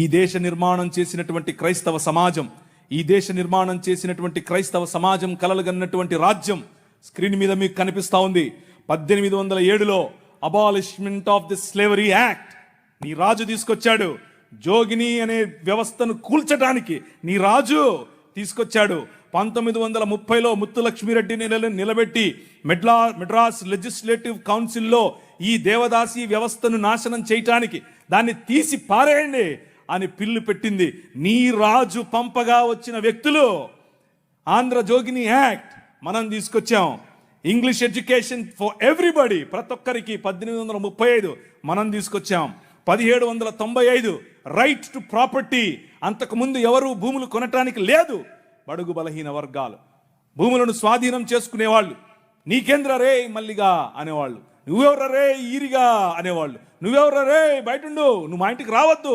ఈ దేశ నిర్మాణం చేసినటువంటి క్రైస్తవ సమాజం, ఈ దేశ నిర్మాణం చేసినటువంటి క్రైస్తవ సమాజం కలలుగన్నటువంటి రాజ్యం స్క్రీన్ మీద మీకు కనిపిస్తా ఉంది. 1807లో abolishment of the slavery act నీ రాజు తీసుకొచ్చాడు. జోగిని అనే వ్యవస్థను కూల్చడానికి నీ రాజు తీసుకొచ్చాడు. 1930లో ముత్తులక్ష్మిరెడ్డిని నిలబెట్టి మెడ్రాస్ లెజిస్లేటివ్ కౌన్సిల్లో ఈ దేవదాసి వ్యవస్థను నాశనం చేయటానికి, దాన్ని తీసి పారేయండి అని పిల్లు పెట్టింది. నీ రాజు పంపగా వచ్చిన వ్యక్తులు ఆంధ్ర జోగిని యాక్ట్ మనం తీసుకొచ్చాం. ఇంగ్లీష్ ఎడ్యుకేషన్ ఫర్ ఎవ్రీబడి, ప్రతి ఒక్కరికి 1835 మనం తీసుకొచ్చాం. 1795 రైట్ టు ప్రాపర్టీ, అంతకుముందు ఎవరు భూములు కొనటానికి లేదు. బడుగు బలహీన వర్గాలు భూములను స్వాధీనం చేసుకునేవాళ్ళు. నీకేంద్ర రే మల్లిగా అనేవాళ్ళు, నువ్వెవర రే ఈరిగా అనేవాళ్ళు, నువ్వెవర రే బయటుండు, నువ్వు మా ఇంటికి రావద్దు.